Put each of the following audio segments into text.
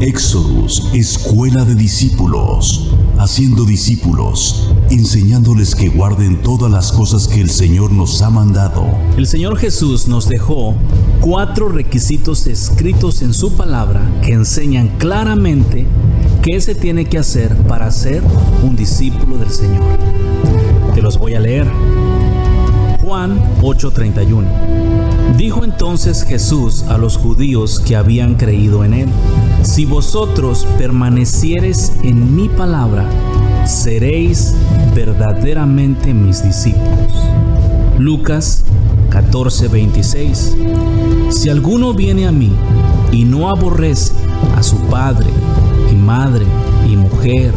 Éxodus, escuela de discípulos, haciendo discípulos, enseñándoles que guarden todas las cosas que el Señor nos ha mandado. El Señor Jesús nos dejó 4 requisitos escritos en su palabra que enseñan claramente qué se tiene que hacer para ser un discípulo del Señor. Te los voy a leer. Juan 8:31. Dijo entonces Jesús a los judíos que habían creído en él: si vosotros permaneciereis en mi palabra, seréis verdaderamente mis discípulos. Lucas 14:26. Si alguno viene a mí y no aborrece a su padre y madre y mujer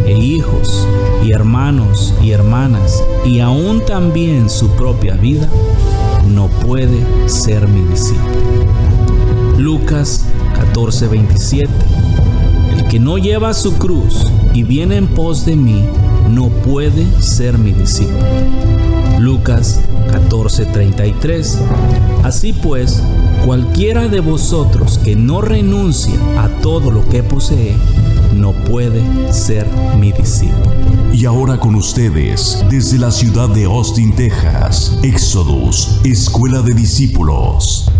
e hijos y hermanos y hermanas y aún también su propia vida, no puede ser mi discípulo. Lucas 14:27. El que no lleva su cruz y viene en pos de mí, no puede ser mi discípulo. Lucas 14:33. Así pues, cualquiera de vosotros que no renuncia a todo lo que posee, no puede ser mi discípulo. Y ahora con ustedes, desde la ciudad de Austin, Texas, Éxodus, escuela de discípulos.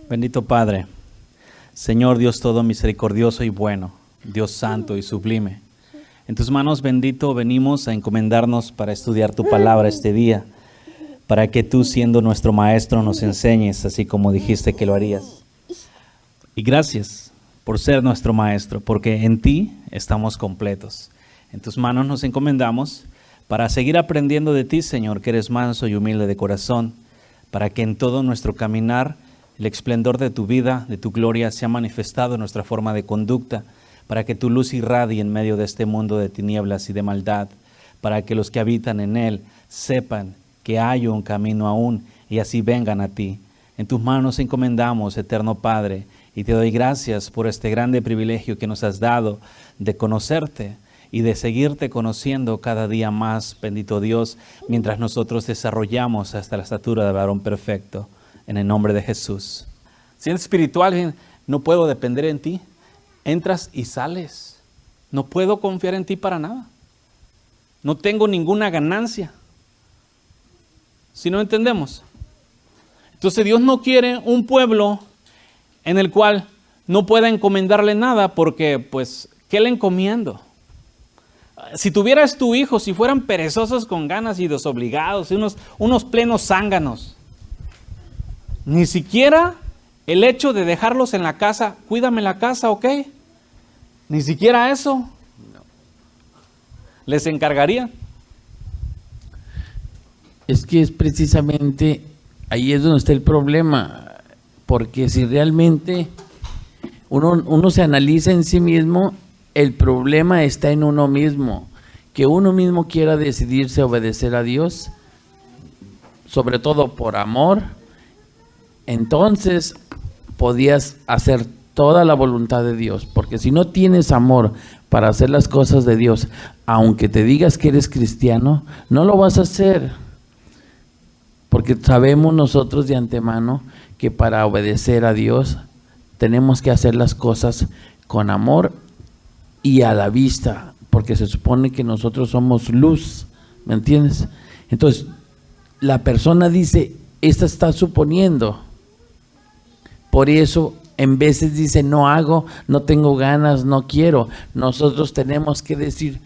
Bendito Padre, Señor Dios todo misericordioso y bueno, Dios santo y sublime. En tus manos, bendito, venimos a encomendarnos para estudiar tu palabra este día, para que tú, siendo nuestro maestro, nos enseñes así como dijiste que lo harías. Y gracias por ser nuestro maestro, porque en ti estamos completos. En tus manos nos encomendamos para seguir aprendiendo de ti, Señor, que eres manso y humilde de corazón, para que en todo nuestro caminar el esplendor de tu vida, de tu gloria, sea manifestado en nuestra forma de conducta, para que tu luz irradie en medio de este mundo de tinieblas y de maldad, para que los que habitan en él sepan que hay un camino aún y así vengan a ti. En tus manos encomendamos, eterno Padre, y te doy gracias por este grande privilegio que nos has dado de conocerte y de seguirte conociendo cada día más, bendito Dios, mientras nosotros desarrollamos hasta la estatura de varón perfecto. En el nombre de Jesús. Siendo espiritual, no puedo depender en ti. Entras y sales. No puedo confiar en ti para nada. No tengo ninguna ganancia. Si no entendemos. Entonces Dios no quiere un pueblo en el cual no pueda encomendarle nada porque, pues, ¿qué le encomiendo? Si tuvieras tu hijo, si fueran perezosos con ganas y desobligados, unos plenos zánganos, ni siquiera el hecho de dejarlos en la casa, cuídame la casa, ¿ok? Ni siquiera eso. No. ¿Les encargaría? Es que es precisamente ahí es donde está el problema, porque si realmente uno se analiza en sí mismo, el problema está en uno mismo, que uno mismo quiera decidirse a obedecer a Dios, sobre todo por amor. Entonces podías hacer toda la voluntad de Dios, porque si no tienes amor para hacer las cosas de Dios, aunque te digas que eres cristiano, no lo vas a hacer, porque sabemos nosotros de antemano que para obedecer a Dios tenemos que hacer las cosas con amor y a la vista, porque se supone que nosotros somos luz, ¿me entiendes? Entonces la persona dice, esta está suponiendo. Por eso en veces dice no hago, no tengo ganas, no quiero. Nosotros tenemos que decir,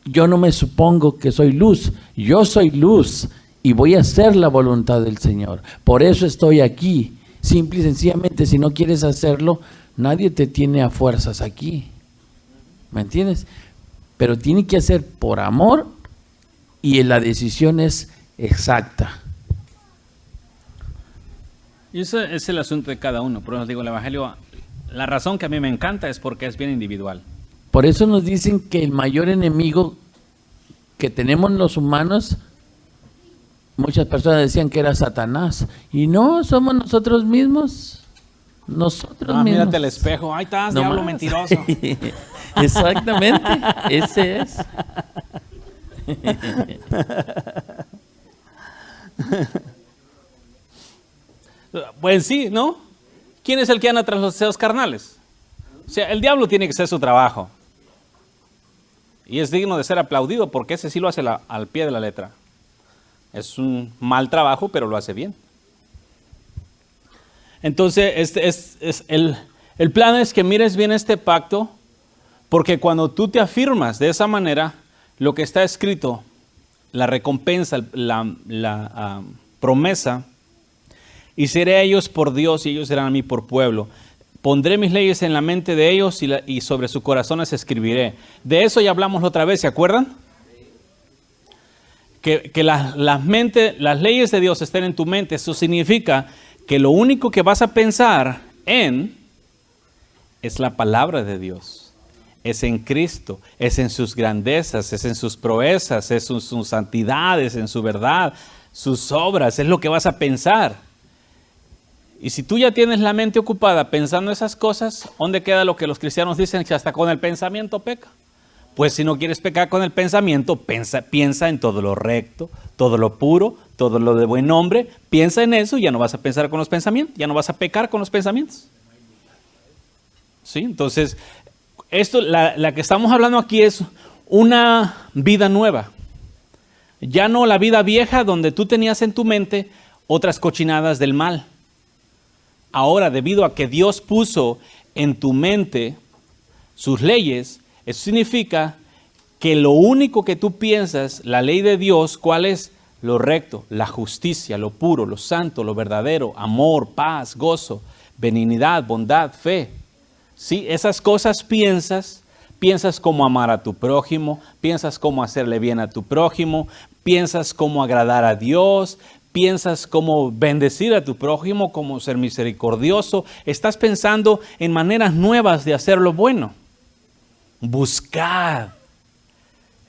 yo no me supongo que soy luz, yo soy luz y voy a hacer la voluntad del Señor. Por eso estoy aquí. Simple y sencillamente, si no quieres hacerlo, nadie te tiene a fuerzas aquí. ¿Me entiendes? Pero tiene que hacer por amor y la decisión es exacta. Y ese es el asunto de cada uno. Por eso digo, el Evangelio, la razón que a mí me encanta es porque es bien individual. Por eso nos dicen que el mayor enemigo que tenemos los humanos, muchas personas decían que era Satanás. Y no, somos nosotros mismos. Nosotros Ah, mismos. mírate al espejo. Ahí estás, No diablo más. mentiroso. Exactamente, ese es. Pues sí, ¿no? ¿Quién es el que anda tras los deseos carnales? O sea, el diablo tiene que hacer su trabajo. Y es digno de ser aplaudido porque ese sí lo hace al pie de la letra. Es un mal trabajo, pero lo hace bien. Entonces, el plan es que mires bien este pacto, porque cuando tú te afirmas de esa manera, lo que está escrito, la recompensa, la promesa, y seré a ellos por Dios y ellos serán a mí por pueblo. Pondré mis leyes en la mente de ellos y sobre sus corazones escribiré. De eso ya hablamos la otra vez, ¿se acuerdan? Que las leyes de Dios estén en tu mente. Eso significa que lo único que vas a pensar en es la palabra de Dios. Es en Cristo, es en sus grandezas, es en sus proezas, es en sus santidades, en su verdad, sus obras, es lo que vas a pensar. Y si tú ya tienes la mente ocupada pensando esas cosas, ¿dónde queda lo que los cristianos dicen que hasta con el pensamiento peca? Pues si no quieres pecar con el pensamiento, piensa en todo lo recto, todo lo puro, todo lo de buen nombre. Piensa en eso y ya no vas a pensar con los pensamientos, ya no vas a pecar con los pensamientos. ¿Sí? Entonces, la que estamos hablando aquí es una vida nueva. Ya no la vida vieja donde tú tenías en tu mente otras cochinadas del mal. Ahora, debido a que Dios puso en tu mente sus leyes, eso significa que lo único que tú piensas, la ley de Dios, ¿cuál es? Lo recto, la justicia, lo puro, lo santo, lo verdadero, amor, paz, gozo, benignidad, bondad, fe. ¿Sí? Esas cosas piensas cómo amar a tu prójimo, piensas cómo hacerle bien a tu prójimo, piensas cómo agradar a Dios, piensas cómo bendecir a tu prójimo, cómo ser misericordioso. Estás pensando en maneras nuevas de hacer lo bueno. Buscad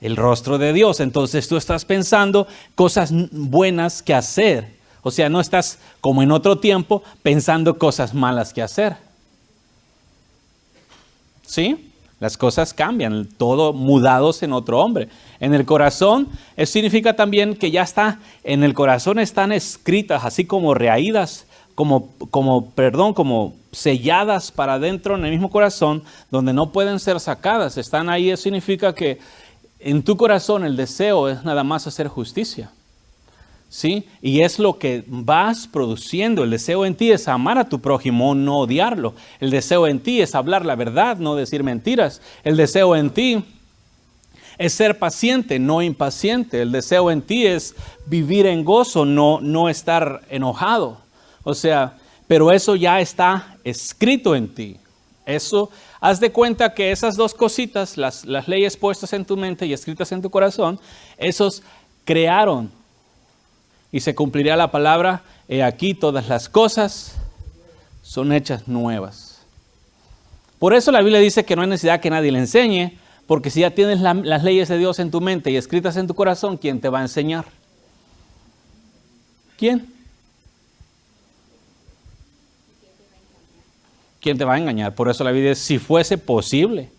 el rostro de Dios. Entonces tú estás pensando cosas buenas que hacer. O sea, no estás como en otro tiempo pensando cosas malas que hacer. ¿Sí? Las cosas cambian, todo mudados en otro hombre. En el corazón, eso significa también que ya está, en el corazón están escritas, así como reaídas, como selladas para adentro en el mismo corazón, donde no pueden ser sacadas. Están ahí, eso significa que en tu corazón el deseo es nada más hacer justicia. ¿Sí? Y es lo que vas produciendo. El deseo en ti es amar a tu prójimo, no odiarlo. El deseo en ti es hablar la verdad, no decir mentiras. El deseo en ti es ser paciente, no impaciente. El deseo en ti es vivir en gozo, no estar enojado. O sea, pero eso ya está escrito en ti. Eso, haz de cuenta que esas dos cositas, las leyes puestas en tu mente y escritas en tu corazón, esos crearon. Y se cumplirá la palabra, he aquí todas las cosas son hechas nuevas. Por eso la Biblia dice que no hay necesidad que nadie le enseñe, porque si ya tienes las leyes de Dios en tu mente y escritas en tu corazón, ¿quién te va a enseñar? ¿Quién? ¿Quién te va a engañar? Por eso la Biblia dice, si fuese posible,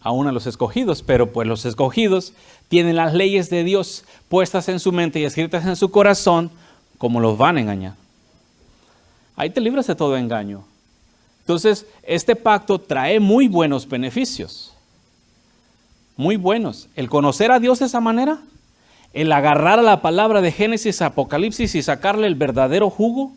aún a los escogidos, pero pues los escogidos tienen las leyes de Dios puestas en su mente y escritas en su corazón, como los van a engañar. Ahí te libras de todo engaño. Entonces, este pacto trae muy buenos beneficios. Muy buenos. El conocer a Dios de esa manera, el agarrar a la palabra de Génesis, Apocalipsis y sacarle el verdadero jugo,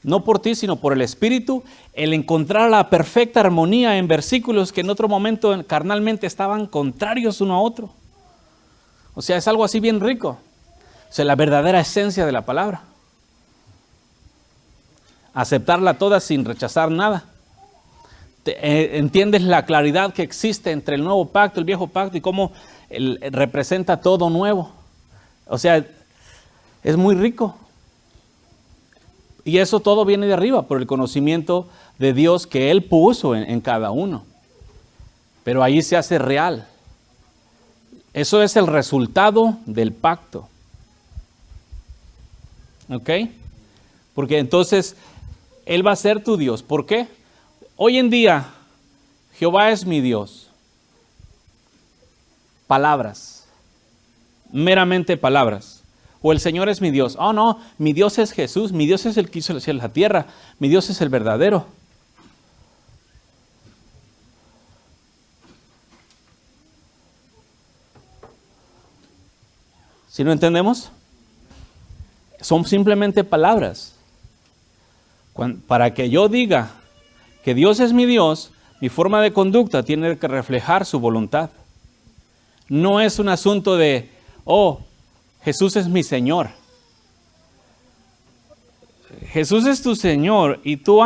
no por ti, sino por el Espíritu, el encontrar la perfecta armonía en versículos que en otro momento carnalmente estaban contrarios uno a otro. O sea, es algo así bien rico. O sea, la verdadera esencia de la palabra. Aceptarla toda sin rechazar nada. Entiendes la claridad que existe entre el nuevo pacto, el viejo pacto y cómo representa todo nuevo. O sea, es muy rico. Y eso todo viene de arriba por el conocimiento de Dios que Él puso en cada uno. Pero ahí se hace real. Eso es el resultado del pacto. ¿Ok? Porque entonces Él va a ser tu Dios. ¿Por qué? Hoy en día, Jehová es mi Dios. Palabras. Meramente palabras. O el Señor es mi Dios. Oh no, mi Dios es Jesús. Mi Dios es el que hizo el cielo y la tierra. Mi Dios es el verdadero. ¿Sí lo entendemos? Son simplemente palabras. Para que yo diga que Dios es mi Dios, mi forma de conducta tiene que reflejar su voluntad. No es un asunto de, oh, Jesús es mi Señor. Jesús es tu Señor y tú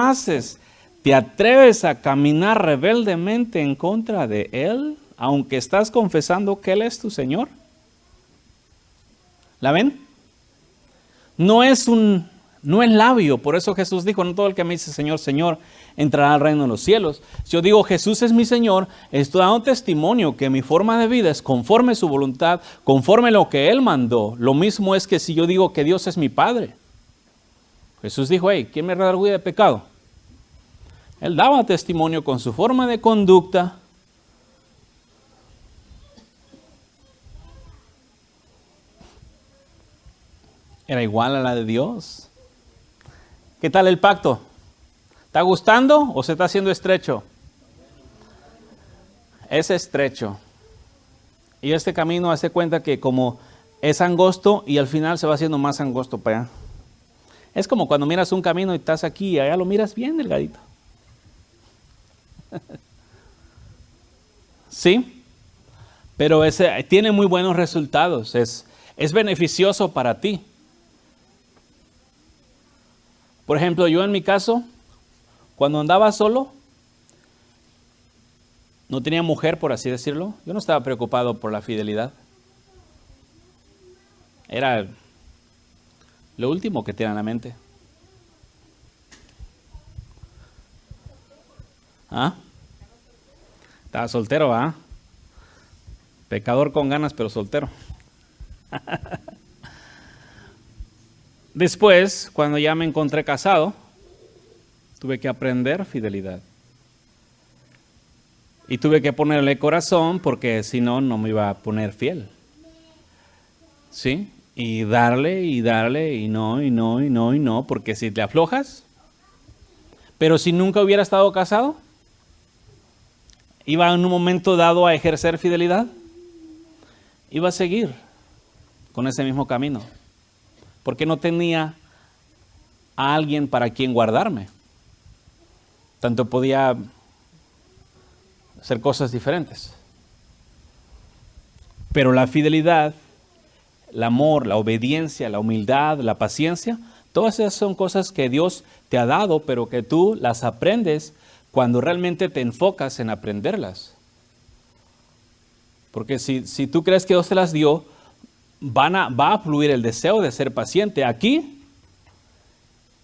te atreves a caminar rebeldemente en contra de Él, aunque estás confesando que Él es tu Señor. ¿La ven? No es labio, por eso Jesús dijo, no todo el que me dice Señor, Señor, entrará al reino de los cielos. Si yo digo Jesús es mi Señor, estoy dando testimonio que mi forma de vida es conforme a su voluntad, conforme a lo que Él mandó. Lo mismo es que si yo digo que Dios es mi Padre. Jesús dijo, hey, ¿quién me redarguye de pecado? Él daba testimonio con su forma de conducta. Era igual a la de Dios. ¿Qué tal el pacto? ¿Está gustando o se está haciendo estrecho? Es estrecho. Y este camino hace cuenta que como es angosto y al final se va haciendo más angosto para allá. Es como cuando miras un camino y estás aquí y allá lo miras bien delgadito. ¿Sí? Pero tiene muy buenos resultados. Es beneficioso para ti. Por ejemplo, yo en mi caso, cuando andaba solo, no tenía mujer, por así decirlo, yo no estaba preocupado por la fidelidad. Era lo último que tenía en la mente. ¿Ah? Estaba soltero, ¿ah? Pecador con ganas, pero soltero. Después, cuando ya me encontré casado, tuve que aprender fidelidad. Y tuve que ponerle corazón porque si no, no me iba a poner fiel. ¿Sí? Y darle, y no, porque si te aflojas, pero si nunca hubiera estado casado, iba en un momento dado a ejercer fidelidad, iba a seguir con ese mismo camino. Porque no tenía a alguien para quien guardarme. Tanto podía hacer cosas diferentes. Pero la fidelidad, el amor, la obediencia, la humildad, la paciencia, todas esas son cosas que Dios te ha dado, pero que tú las aprendes cuando realmente te enfocas en aprenderlas. Porque si tú crees que Dios te las dio, va a fluir el deseo de ser paciente. Aquí,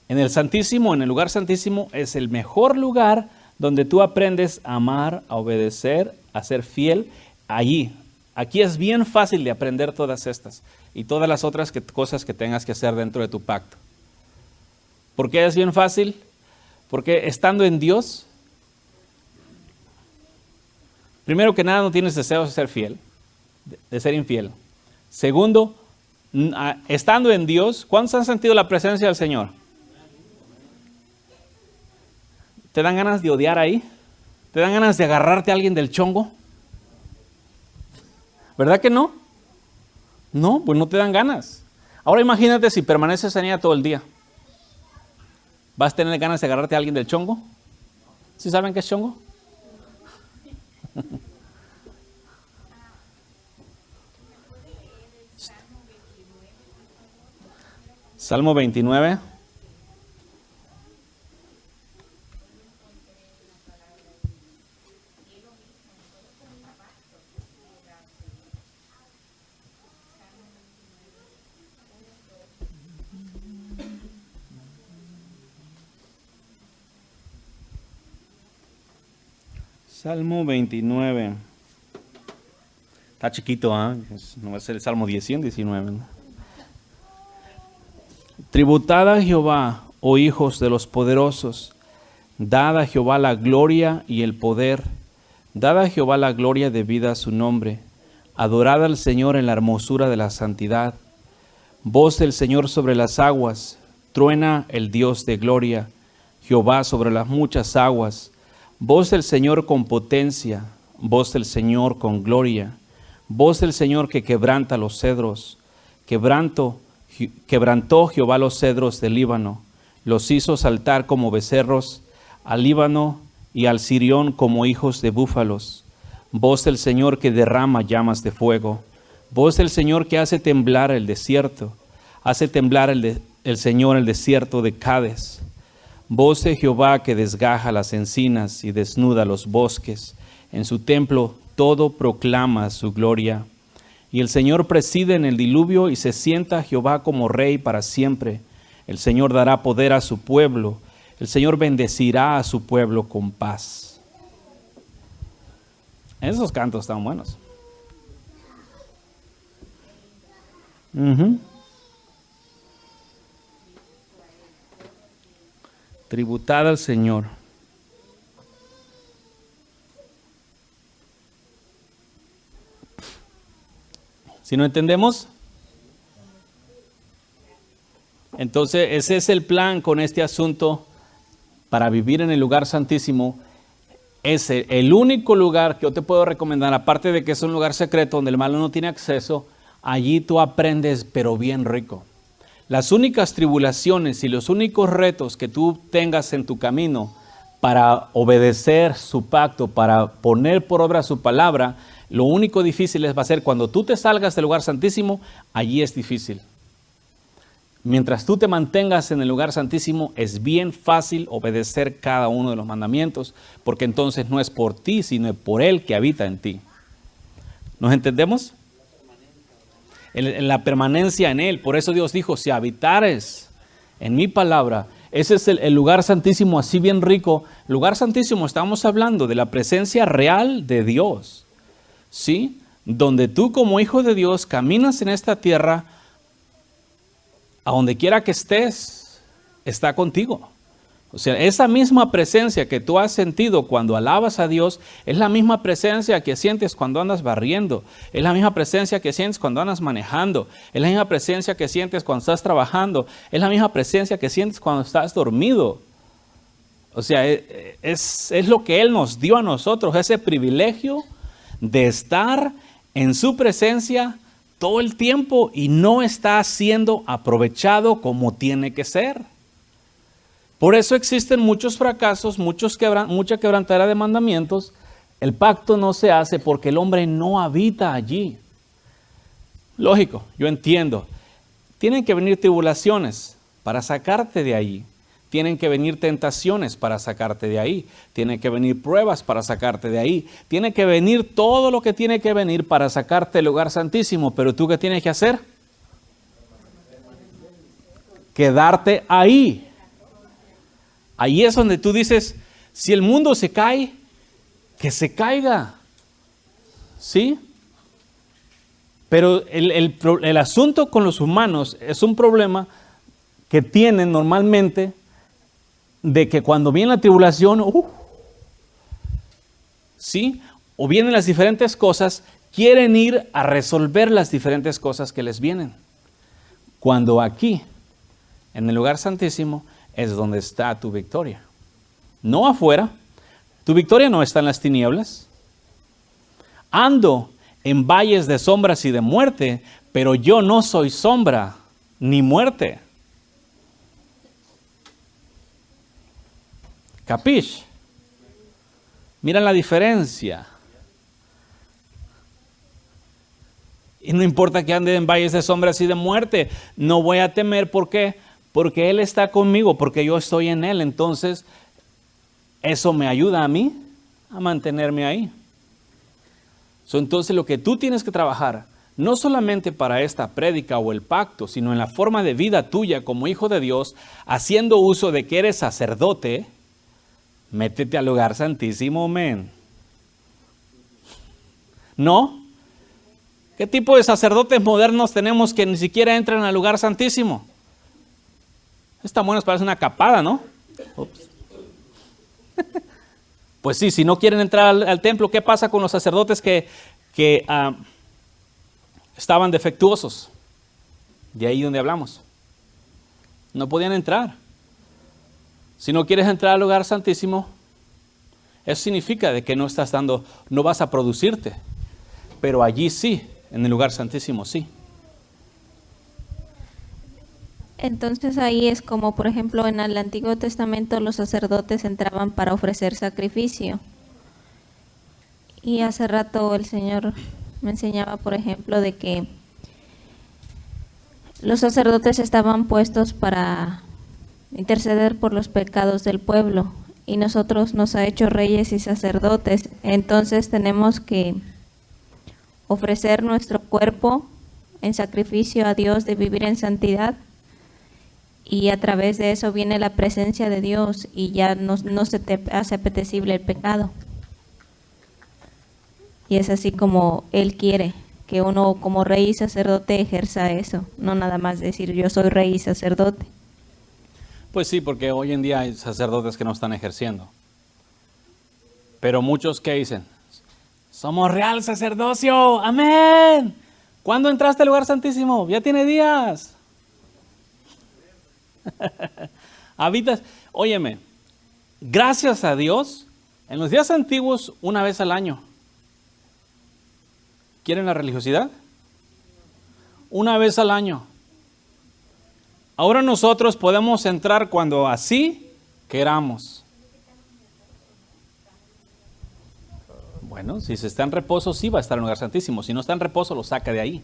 en el Santísimo, en el lugar santísimo, es el mejor lugar donde tú aprendes a amar, a obedecer, a ser fiel. Allí, aquí es bien fácil de aprender todas estas y todas las otras cosas que tengas que hacer dentro de tu pacto. ¿Por qué es bien fácil? Porque estando en Dios, primero que nada no tienes deseos de ser fiel, de ser infiel. Segundo, estando en Dios, ¿cuántos han sentido la presencia del Señor? ¿Te dan ganas de odiar ahí? ¿Te dan ganas de agarrarte a alguien del chongo? ¿Verdad que no? No, pues no te dan ganas. Ahora imagínate si permaneces en ella todo el día. ¿Vas a tener ganas de agarrarte a alguien del chongo? ¿Sí saben qué es chongo? Salmo 29. Salmo 29. Está chiquito, ¿ah? No va a ser el Salmo 10, 19. ¿No? Tributad a Jehová, oh hijos de los poderosos. Dad a Jehová la gloria y el poder. Dad a Jehová la gloria debida a su nombre. Adorad al Señor en la hermosura de la santidad. Voz del Señor sobre las aguas. Truena el Dios de gloria. Jehová sobre las muchas aguas. Voz del Señor con potencia. Voz del Señor con gloria. Voz del Señor que quebranta los cedros. Quebrantó Jehová los cedros del Líbano. Los hizo saltar como becerros, al Líbano y al Sirión como hijos de búfalos. Voz del Señor que derrama llamas de fuego. Voz del Señor que hace temblar el desierto. Hace temblar el Señor el desierto de Cades. Voz de Jehová que desgaja las encinas y desnuda los bosques. En su templo todo proclama su gloria. Y el Señor preside en el diluvio y se sienta Jehová como rey para siempre. El Señor dará poder a su pueblo. El Señor bendecirá a su pueblo con paz. Esos cantos están buenos. Tributad al Señor. Si no entendemos, entonces ese es el plan con este asunto para vivir en el lugar santísimo. Es el único lugar que yo te puedo recomendar, aparte de que es un lugar secreto donde el malo no tiene acceso. Allí tú aprendes, pero bien rico. Las únicas tribulaciones y los únicos retos que tú tengas en tu camino para obedecer su pacto, para poner por obra su palabra, lo único difícil va a ser cuando tú te salgas del lugar santísimo. Allí es difícil. Mientras tú te mantengas en el lugar santísimo, es bien fácil obedecer cada uno de los mandamientos, porque entonces no es por ti, sino por Él que habita en ti. ¿Nos entendemos? En la permanencia en Él. Por eso Dios dijo, si habitares en mi palabra, ese es el lugar santísimo, así bien rico. Lugar santísimo, estamos hablando de la presencia real de Dios, ¿sí? Donde tú como hijo de Dios caminas en esta tierra, a donde quiera que estés, está contigo. O sea, esa misma presencia que tú has sentido cuando alabas a Dios, es la misma presencia que sientes cuando andas barriendo, es la misma presencia que sientes cuando andas manejando, es la misma presencia que sientes cuando estás trabajando, es la misma presencia que sientes cuando estás dormido. O sea, es lo que Él nos dio a nosotros, ese privilegio de estar en su presencia todo el tiempo y no está siendo aprovechado como tiene que ser. Por eso existen muchos fracasos, mucha quebrantera de mandamientos. El pacto no se hace porque el hombre no habita allí. Lógico, yo entiendo. Tienen que venir tribulaciones para sacarte de allí. Tienen que venir tentaciones para sacarte de ahí. Tienen que venir pruebas para sacarte de ahí. Tiene que venir todo lo que tiene que venir para sacarte del lugar santísimo. Pero ¿tú qué tienes que hacer? Quedarte ahí. Ahí es donde tú dices, si el mundo se cae, que se caiga. ¿Sí? Pero el asunto con los humanos es un problema que tienen normalmente de que cuando viene la tribulación, ¿sí? O vienen las diferentes cosas, quieren ir a resolver las diferentes cosas que les vienen. Cuando aquí, en el lugar santísimo, es donde está tu victoria. No afuera. Tu victoria no está en las tinieblas. Ando en valles de sombras y de muerte, pero yo no soy sombra ni muerte. ¿Capish? Mira la diferencia. Y no importa que ande en valles de sombras y de muerte, no voy a temer. ¿Por qué? Porque Él está conmigo, porque yo estoy en Él. Entonces, eso me ayuda a mí a mantenerme ahí. Entonces, lo que tú tienes que trabajar, no solamente para esta prédica o el pacto, sino en la forma de vida tuya como hijo de Dios, haciendo uso de que eres sacerdote. Métete al lugar santísimo, men. ¿No? ¿Qué tipo de sacerdotes modernos tenemos que ni siquiera entran al lugar santísimo? Está bueno, parece una capada, ¿no? Ups. Pues sí, si no quieren entrar al templo, ¿qué pasa con los sacerdotes que estaban defectuosos? De ahí donde hablamos. No podían entrar. Si no quieres entrar al lugar santísimo, eso significa de que no vas a producirte. Pero allí sí, en el lugar santísimo sí. Entonces ahí es como, por ejemplo, en el Antiguo Testamento los sacerdotes entraban para ofrecer sacrificio. Y hace rato el Señor me enseñaba, por ejemplo, de que los sacerdotes estaban puestos para interceder por los pecados del pueblo. Y nosotros nos ha hecho reyes y sacerdotes. Entonces tenemos que ofrecer nuestro cuerpo en sacrificio a Dios, de vivir en santidad. Y a través de eso viene la presencia de Dios y ya no se te hace apetecible el pecado. Y es así como Él quiere, que uno como rey y sacerdote ejerza eso, no nada más decir yo soy rey y sacerdote. Pues sí, porque hoy en día hay sacerdotes que no están ejerciendo. Pero muchos que dicen, somos real sacerdocio, amén. ¿Cuándo entraste al lugar santísimo? Ya tiene días. Habitas, óyeme, gracias a Dios, en los días antiguos, una vez al año. ¿Quieren la religiosidad? Una vez al año. Ahora nosotros podemos entrar cuando así queramos. Bueno, si se está en reposo, sí va a estar en el lugar santísimo. Si no está en reposo, lo saca de ahí.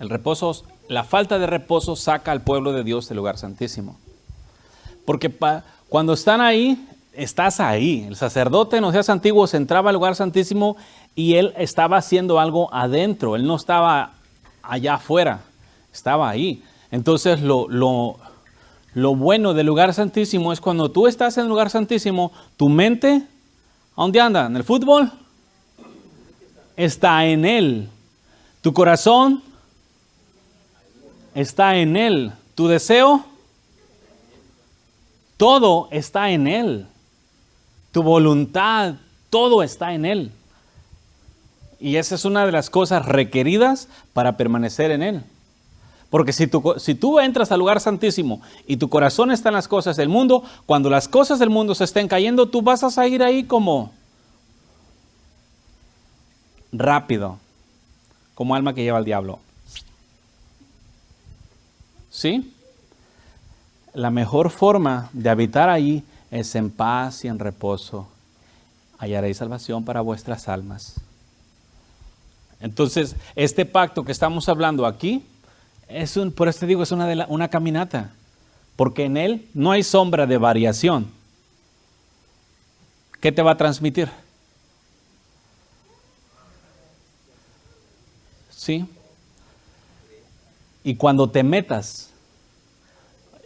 El reposo, la falta de reposo saca al pueblo de Dios del lugar santísimo. Porque cuando están ahí, estás ahí. El sacerdote en los días antiguos entraba al lugar santísimo y él estaba haciendo algo adentro. Él no estaba allá afuera, estaba ahí. Entonces lo bueno del lugar santísimo es cuando tú estás en el lugar santísimo, tu mente, ¿a dónde anda? ¿En el fútbol? Está en él. Tu corazón está en él. Tu deseo, todo está en él. Tu voluntad, todo está en él. Y esa es una de las cosas requeridas para permanecer en él. Porque si tú entras al lugar santísimo y tu corazón está en las cosas del mundo, cuando las cosas del mundo se estén cayendo, tú vas a salir ahí como rápido, como alma que lleva al diablo. ¿Sí? La mejor forma de habitar ahí es en paz y en reposo. Hallaréis salvación para vuestras almas. Entonces, este pacto que estamos hablando aquí, por eso te digo, es una caminata. Porque en él no hay sombra de variación. ¿Qué te va a transmitir? ¿Sí? Y cuando te metas,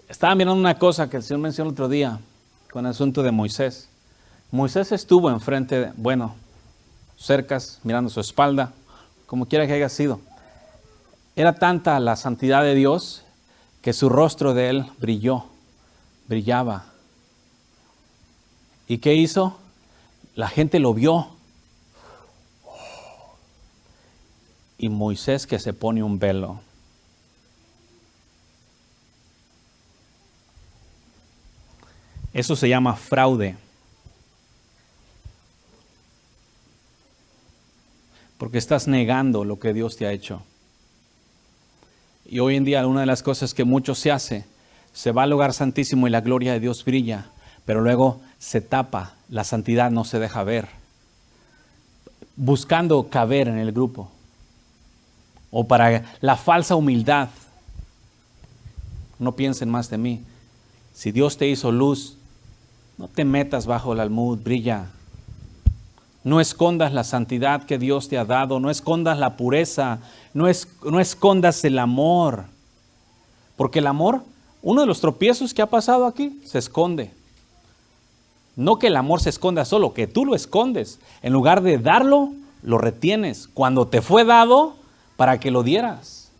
estaba mirando una cosa que el Señor mencionó el otro día con el asunto de Moisés. Moisés estuvo enfrente, cercas, mirando su espalda, como quiera que haya sido. Era tanta la santidad de Dios que su rostro de él brillaba. ¿Y qué hizo? La gente lo vio. Y Moisés que se pone un velo. Eso se llama fraude. Porque estás negando lo que Dios te ha hecho. Y hoy en día una de las cosas que mucho se hace, se va al lugar santísimo y la gloria de Dios brilla, pero luego se tapa, la santidad no se deja ver, buscando caber en el grupo. O para la falsa humildad. No piensen más de mí. Si Dios te hizo luz, no te metas bajo el almud, brilla. No escondas la santidad que Dios te ha dado, no escondas la pureza, no escondas el amor. Porque el amor, uno de los tropiezos que ha pasado aquí, se esconde. No que el amor se esconda solo, que tú lo escondes. En lugar de darlo, lo retienes. Cuando te fue dado, para que lo dieras.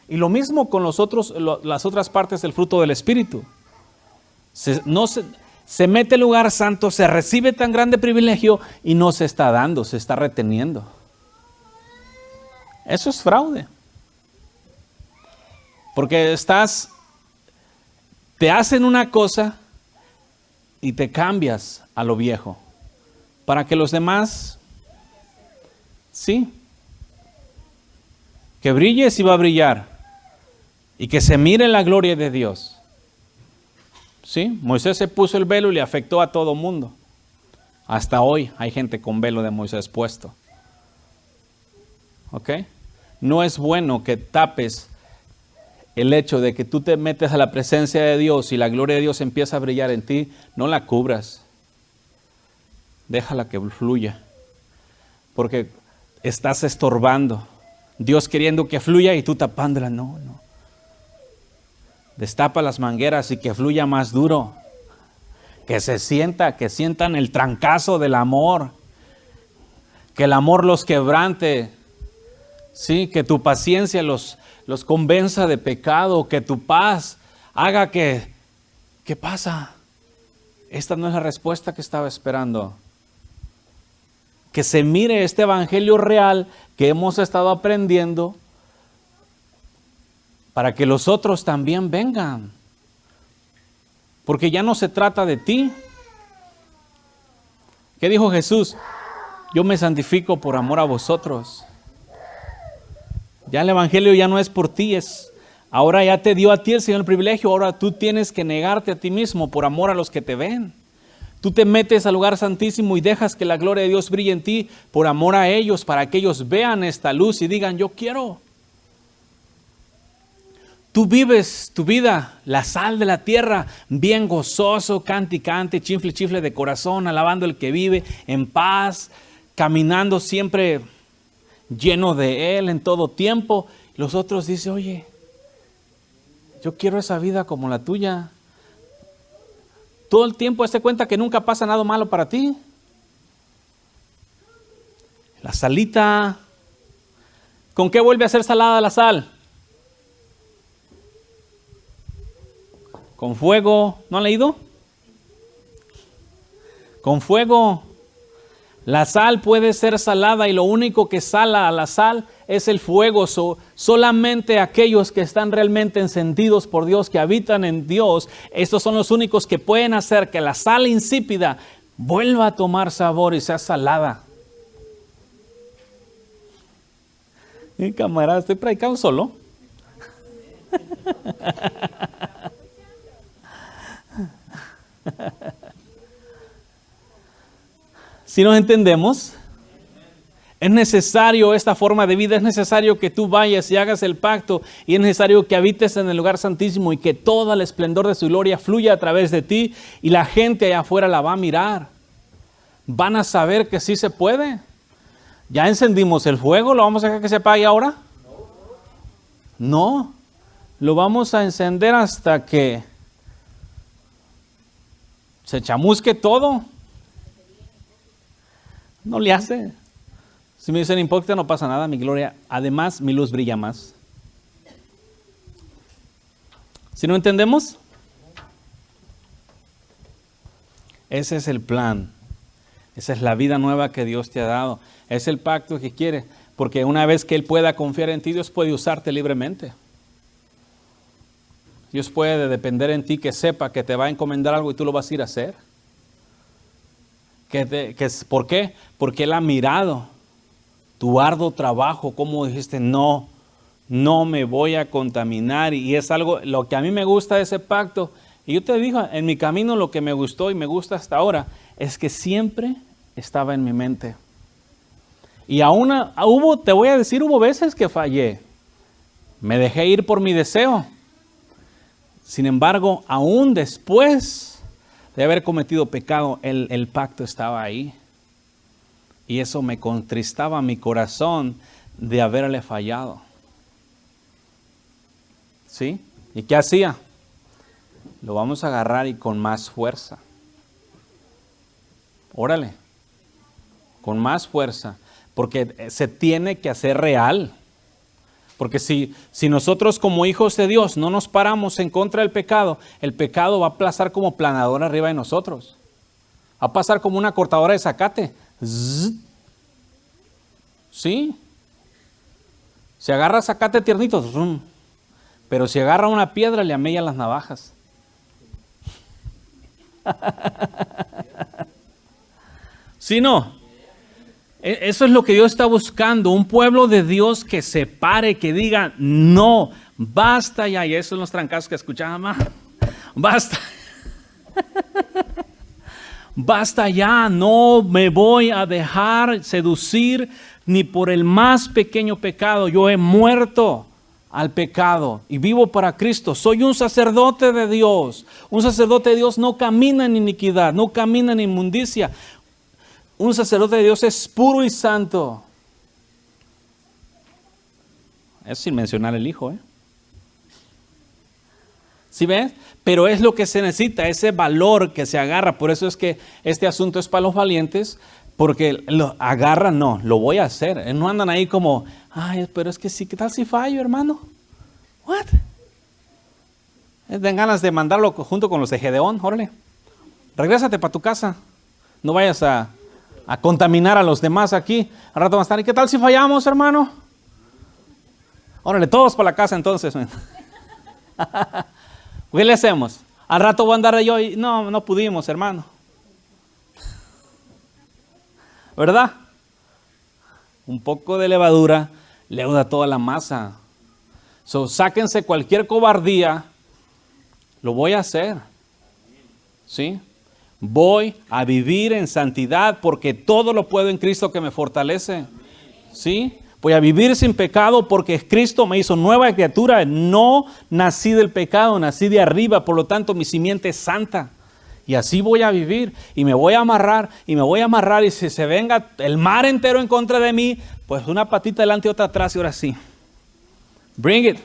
Y lo mismo con las otras partes del fruto del Espíritu. Se mete el lugar santo, se recibe tan grande privilegio y no se está dando, se está reteniendo. Eso es fraude. Porque te hacen una cosa y te cambias a lo viejo. Para que los demás, sí, que brilles y va a brillar. Y que se mire la gloria de Dios. Sí, Moisés se puso el velo y le afectó a todo mundo. Hasta hoy hay gente con velo de Moisés puesto. ¿Ok? No es bueno que tapes el hecho de que tú te metes a la presencia de Dios y la gloria de Dios empieza a brillar en ti. No la cubras. Déjala que fluya. Porque estás estorbando. Dioss queriendo que fluya y tú tapándola. No. Destapa las mangueras y que fluya más duro. Que sientan el trancazo del amor. Que el amor los quebrante. Sí, que tu paciencia los convenza de pecado. Que tu paz haga ¿qué pasa? Esta no es la respuesta que estaba esperando. Que se mire este evangelio real que hemos estado aprendiendo para que los otros también vengan. Porque ya no se trata de ti. ¿Qué dijo Jesús? Yo me santifico por amor a vosotros. Ya el evangelio ya no es por ti, ahora ya te dio a ti el Señor el privilegio, ahora tú tienes que negarte a ti mismo por amor a los que te ven. Tú te metes al lugar santísimo y dejas que la gloria de Dios brille en ti por amor a ellos, para que ellos vean esta luz y digan, yo quiero. Tú vives tu vida, la sal de la tierra, bien gozoso, cante y cante, chifle, chifle de corazón, alabando al que vive en paz, caminando siempre lleno de Él en todo tiempo. Los otros dicen, oye, yo quiero esa vida como la tuya. Todo el tiempo hazte cuenta que nunca pasa nada malo para ti. La salita, ¿con qué vuelve a ser salada la sal? Con fuego, ¿no han leído? Con fuego. La sal puede ser salada y lo único que sala a la sal es el fuego. Solamente aquellos que están realmente encendidos por Dios, que habitan en Dios, estos son los únicos que pueden hacer que la sal insípida vuelva a tomar sabor y sea salada. Camarada, estoy predicando solo. Si nos entendemos, es necesario esta forma de vida, es necesario que tú vayas y hagas el pacto y es necesario que habites en el lugar santísimo y que todo el esplendor de su gloria fluya a través de ti y la gente allá afuera la va a mirar. Van a saber que sí se puede. ¿Ya encendimos el fuego? ¿Lo vamos a dejar que se apague ahora? No, lo vamos a encender hasta que se chamusque todo. No le hace. Si me dicen hipócrita, no pasa nada, mi gloria. Además, mi luz brilla más. ¿Sí no entendemos? Ese es el plan. Esa es la vida nueva que Dios te ha dado. Es el pacto que quiere. Porque una vez que Él pueda confiar en ti, Dios puede usarte libremente. Dios puede depender en ti, que sepa que te va a encomendar algo y tú lo vas a ir a hacer. ¿Por qué? Porque Él ha mirado tu arduo trabajo, como dijiste, no me voy a contaminar. Y es algo, lo que a mí me gusta de ese pacto, y yo te digo, en mi camino lo que me gustó y me gusta hasta ahora, es que siempre estaba en mi mente. Y te voy a decir, hubo veces que fallé. Me dejé ir por mi deseo. Sin embargo, aún después de haber cometido pecado, el pacto estaba ahí. Y eso me contristaba mi corazón de haberle fallado. ¿Sí? ¿Y qué hacía? Lo vamos a agarrar y con más fuerza. Órale. Con más fuerza. Porque se tiene que hacer real. Porque si nosotros como hijos de Dios no nos paramos en contra del pecado, el pecado va a pasar como planador arriba de nosotros. Va a pasar como una cortadora de zacate. Zzz. ¿Sí? Si agarra zacate tiernito, rum. Pero si agarra una piedra, le amella las navajas. ¿Sí no? Eso es lo que Dios está buscando, un pueblo de Dios que se pare, que diga, no, basta ya. Y esos son los trancazos que escuchaba más. Basta. Basta ya, no me voy a dejar seducir ni por el más pequeño pecado. Yo he muerto al pecado y vivo para Cristo. Soy un sacerdote de Dios. Un sacerdote de Dios no camina en iniquidad, no camina en inmundicia. Un sacerdote de Dios es puro y santo. Eso sin mencionar el Hijo, ¿Sí ves? Pero es lo que se necesita, ese valor que se agarra. Por eso es que este asunto es para los valientes, porque lo agarran, no, lo voy a hacer. No andan ahí como, ay, pero es que sí, ¿qué tal si fallo, hermano? What? Den ganas de mandarlo junto con los de Gedeón, órale. Regrésate para tu casa. No vayas a contaminar a los demás aquí. Al rato van a estar, ¿y qué tal si fallamos, hermano? Órale, todos para la casa entonces. ¿Qué le hacemos? Al rato voy a andar yo y no pudimos, hermano. ¿Verdad? Un poco de levadura leuda toda la masa. Sáquense cualquier cobardía. Lo voy a hacer. ¿Sí? Voy a vivir en santidad porque todo lo puedo en Cristo que me fortalece. ¿Sí? Voy a vivir sin pecado porque Cristo me hizo nueva criatura. No nací del pecado, nací de arriba. Por lo tanto, mi simiente es santa. Y así voy a vivir. Y me voy a amarrar. Y me voy a amarrar. Y si se venga el mar entero en contra de mí, pues una patita delante y otra atrás. Y ahora sí. Bring it.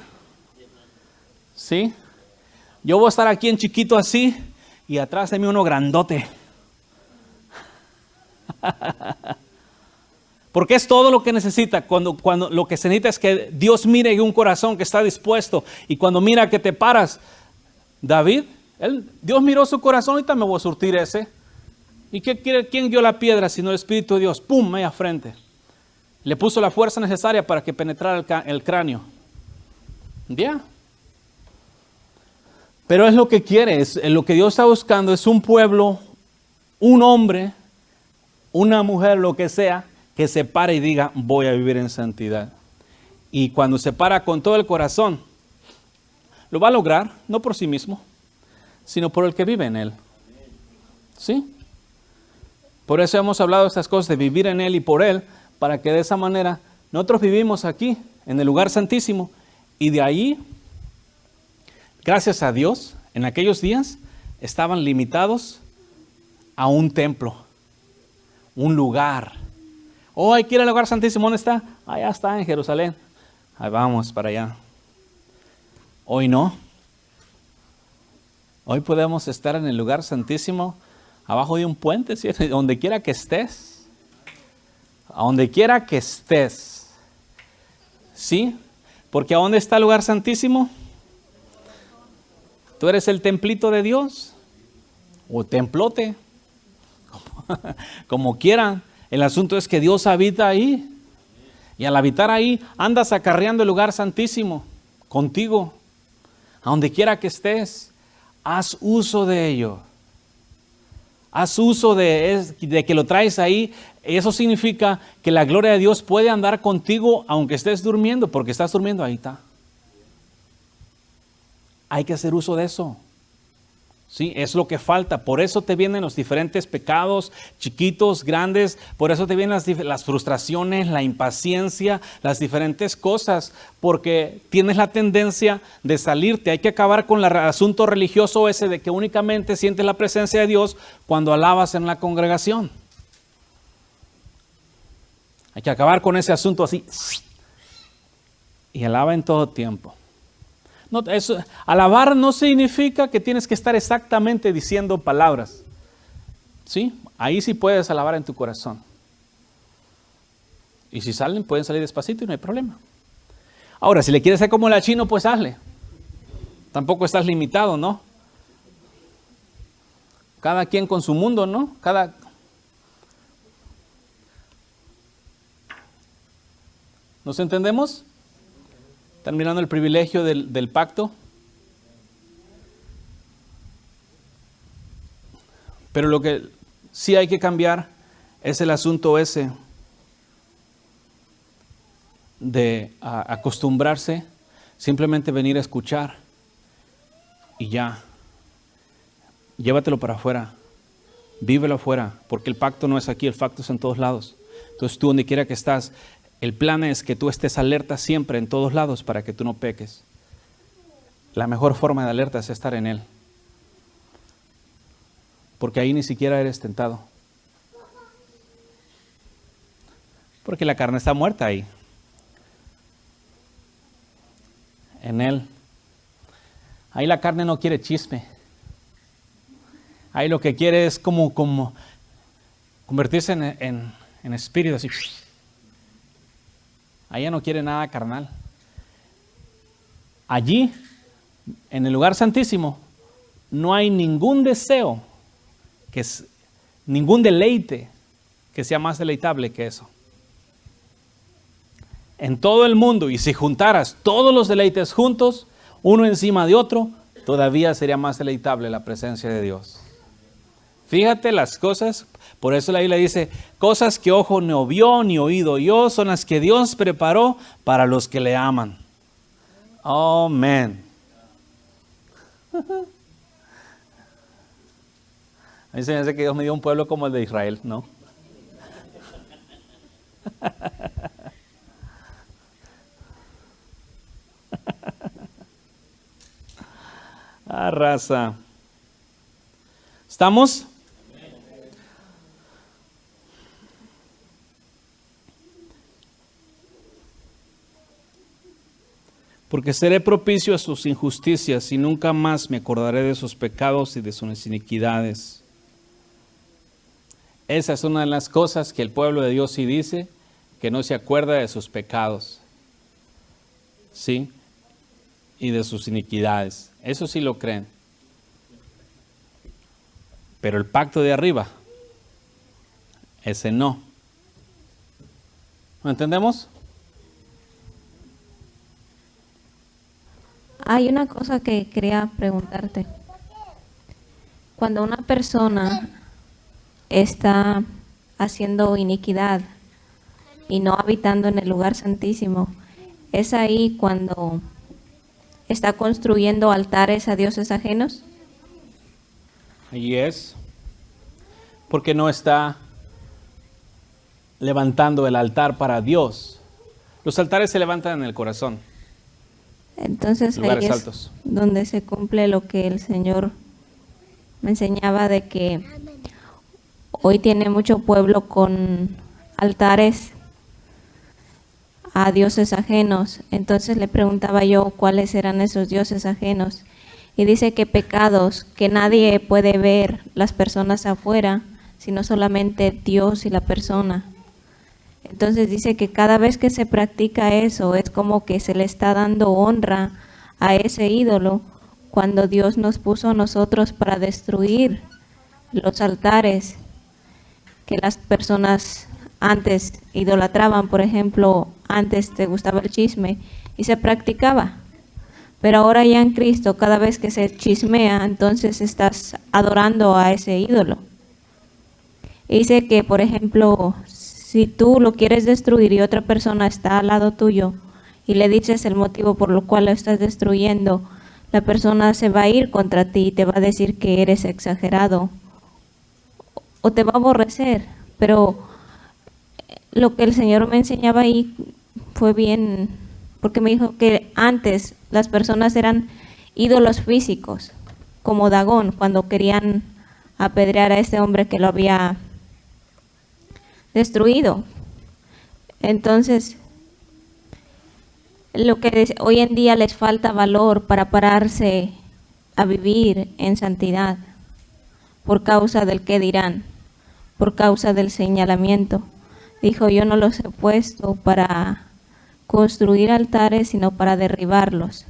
¿Sí? Yo voy a estar aquí en chiquito así. Y atrás de mí uno grandote. Porque es todo lo que necesita. Cuando lo que se necesita es que Dios mire un corazón que está dispuesto. Y cuando mira que te paras, David, Dios miró su corazón, ahorita me voy a surtir ese. ¿Y quién dio la piedra sino el Espíritu de Dios? ¡Pum! Media frente. Le puso la fuerza necesaria para que penetrara el cráneo. ¿Ya? Pero es lo que quiere, lo que Dios está buscando es un pueblo, un hombre, una mujer, lo que sea, que se pare y diga, voy a vivir en santidad. Y cuando se para con todo el corazón, lo va a lograr, no por sí mismo, sino por el que vive en él. ¿Sí? Por eso hemos hablado de estas cosas, de vivir en él y por él, para que de esa manera nosotros vivimos aquí, en el lugar santísimo, y de ahí, gracias a Dios, en aquellos días estaban limitados a un templo, un lugar. Oh, hay que ir al lugar santísimo. ¿Dónde está? Allá está, en Jerusalén. Ahí vamos para allá. Hoy no. Hoy podemos estar en el lugar santísimo, abajo de un puente, ¿sí? Donde quiera que estés. A donde quiera que estés. ¿Sí? Porque ¿a dónde está el lugar santísimo? ¿Tú eres el templito de Dios? ¿O templote? Como quieran. El asunto es que Dios habita ahí. Y al habitar ahí, andas acarreando el lugar santísimo contigo. A donde quiera que estés, haz uso de ello. Haz uso de que lo traes ahí. Eso significa que la gloria de Dios puede andar contigo aunque estés durmiendo, porque estás durmiendo, ahí está. Hay que hacer uso de eso. Sí, es lo que falta. Por eso te vienen los diferentes pecados, chiquitos, grandes. Por eso te vienen las frustraciones, la impaciencia, las diferentes cosas. Porque tienes la tendencia de salirte. Hay que acabar con el asunto religioso ese de que únicamente sientes la presencia de Dios cuando alabas en la congregación. Hay que acabar con ese asunto así. Y alaba en todo tiempo. No, alabar no significa que tienes que estar exactamente diciendo palabras. ¿Sí? Ahí sí puedes alabar en tu corazón. Y si salen, pueden salir despacito y no hay problema. Ahora, si le quieres hacer como la chino, pues hazle. Tampoco estás limitado, ¿no? Cada quien con su mundo, ¿no? ¿Nos entendemos? ¿Están mirando el privilegio del pacto? Pero lo que sí hay que cambiar es el asunto ese de acostumbrarse, simplemente venir a escuchar y ya. Llévatelo para afuera, vívelo afuera, porque el pacto no es aquí, el pacto es en todos lados. Entonces tú donde quiera que estás, el plan es que tú estés alerta siempre en todos lados para que tú no peques. La mejor forma de alerta es estar en Él, porque ahí ni siquiera eres tentado, porque la carne está muerta ahí. En Él. Ahí la carne no quiere chisme. Ahí lo que quiere es como convertirse en espíritu así. Ahí ya no quiere nada carnal. Allí, en el lugar santísimo, no hay ningún deseo, ningún deleite que sea más deleitable que eso. En todo el mundo, y si juntaras todos los deleites juntos, uno encima de otro, todavía sería más deleitable la presencia de Dios. Fíjate las cosas, por eso la Biblia dice, cosas que ojo no vio ni oído oyó, son las que Dios preparó para los que le aman. Amén. A mí se me hace que Dios me dio un pueblo como el de Israel, ¿no? Raza. ¿Estamos? Porque seré propicio a sus injusticias y nunca más me acordaré de sus pecados y de sus iniquidades. Esa es una de las cosas que el pueblo de Dios sí dice, que no se acuerda de sus pecados, ¿sí? Y de sus iniquidades. Eso sí lo creen. Pero el pacto de arriba, ese no. ¿Lo entendemos? Hay una cosa que quería preguntarte. Cuando una persona está haciendo iniquidad y no habitando en el lugar santísimo, ¿es ahí cuando está construyendo altares a dioses ajenos? Allí es. Porque no está levantando el altar para Dios. Los altares se levantan en el corazón. Entonces ahí Lugares es altos. donde se cumple lo que el Señor me enseñaba, de que hoy tiene mucho pueblo con altares a dioses ajenos. Entonces le preguntaba yo cuáles eran esos dioses ajenos. Y dice que pecados que nadie puede ver las personas afuera, sino solamente Dios y la persona. Entonces dice que cada vez que se practica eso, es como que se le está dando honra a ese ídolo, cuando Dios nos puso a nosotros para destruir los altares que las personas antes idolatraban. Por ejemplo, antes te gustaba el chisme y se practicaba, pero ahora ya en Cristo, cada vez que se chismea, entonces estás adorando a ese ídolo. Y dice que, por ejemplo, si tú lo quieres destruir y otra persona está al lado tuyo y le dices el motivo por lo cual lo estás destruyendo, la persona se va a ir contra ti y te va a decir que eres exagerado o te va a aborrecer. Pero lo que el Señor me enseñaba ahí fue bien, porque me dijo que antes las personas eran ídolos físicos, como Dagón, cuando querían apedrear a este hombre que lo había destruido. Entonces, lo que hoy en día les falta valor para pararse a vivir en santidad, por causa del qué dirán, por causa del señalamiento. Dijo, yo no los he puesto para construir altares, sino para derribarlos.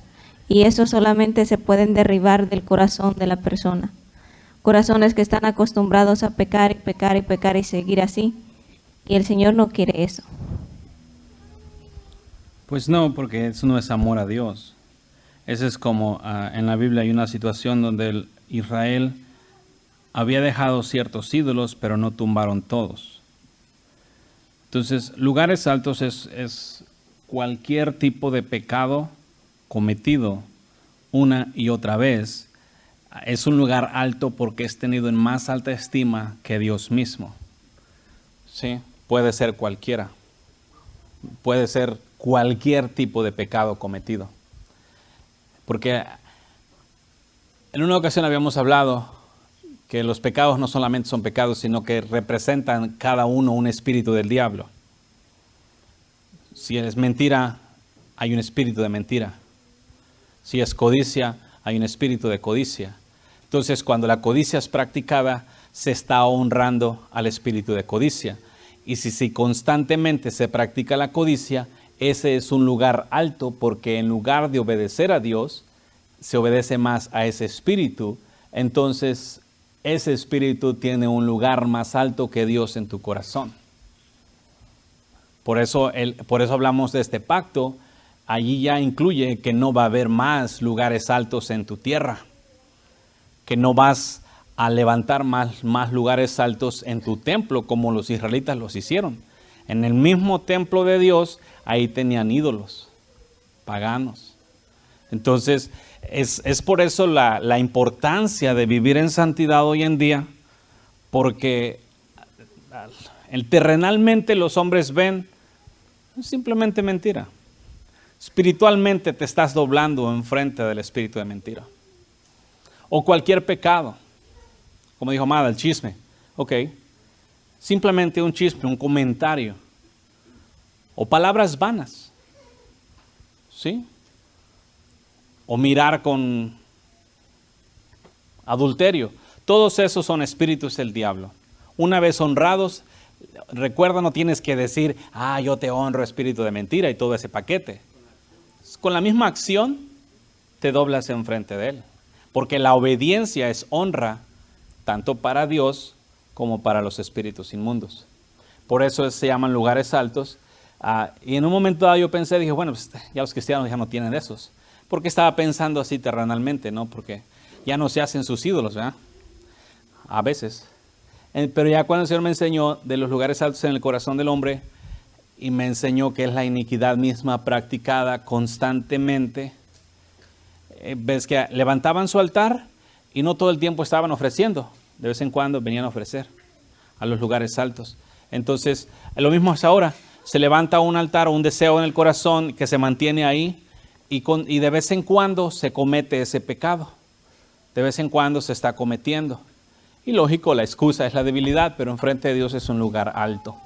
Y eso solamente se pueden derribar del corazón de la persona. Corazones que están acostumbrados a pecar y pecar y pecar y seguir así. Y el Señor no quiere eso. Pues no, porque eso no es amor a Dios. Eso es como en la Biblia hay una situación donde Israel había dejado ciertos ídolos, pero no tumbaron todos. Entonces, lugares altos es cualquier tipo de pecado cometido una y otra vez. Es un lugar alto porque es tenido en más alta estima que Dios mismo. ¿Sí? Puede ser cualquiera. Puede ser cualquier tipo de pecado cometido. Porque en una ocasión habíamos hablado que los pecados no solamente son pecados, sino que representan cada uno un espíritu del diablo. Si es mentira, hay un espíritu de mentira. Si es codicia, hay un espíritu de codicia. Entonces, cuando la codicia es practicada, se está honrando al espíritu de codicia. Y si constantemente se practica la codicia, ese es un lugar alto, porque en lugar de obedecer a Dios, se obedece más a ese espíritu. Entonces, ese espíritu tiene un lugar más alto que Dios en tu corazón. Por eso hablamos de este pacto. Allí ya incluye que no va a haber más lugares altos en tu tierra, que no vas a levantar más lugares altos en tu templo como los israelitas los hicieron. En el mismo templo de Dios, ahí tenían ídolos paganos. Entonces, es por eso la importancia de vivir en santidad hoy en día, porque terrenalmente los hombres ven simplemente mentira. Espiritualmente te estás doblando enfrente del espíritu de mentira. O cualquier pecado. Como dijo Amada, el chisme. Ok. Simplemente un chisme, un comentario. O palabras vanas. ¿Sí? O mirar con adulterio. Todos esos son espíritus del diablo. Una vez honrados, recuerda, no tienes que decir, yo te honro, espíritu de mentira, y todo ese paquete. Con la misma acción, te doblas enfrente de él. Porque la obediencia es honra, tanto para Dios como para los espíritus inmundos. Por eso se llaman lugares altos. Y en un momento dado yo pensé, dije, bueno, pues ya los cristianos ya no tienen esos. Porque estaba pensando así terrenalmente, ¿no? Porque ya no se hacen sus ídolos, ¿verdad? A veces. Pero ya cuando el Señor me enseñó de los lugares altos en el corazón del hombre, y me enseñó que es la iniquidad misma practicada constantemente. Ves que levantaban su altar y no todo el tiempo estaban ofreciendo. De vez en cuando venían a ofrecer a los lugares altos. Entonces, lo mismo es ahora. Se levanta un altar o un deseo en el corazón que se mantiene ahí y de vez en cuando se comete ese pecado. De vez en cuando se está cometiendo. Y lógico, la excusa es la debilidad, pero enfrente de Dios es un lugar alto.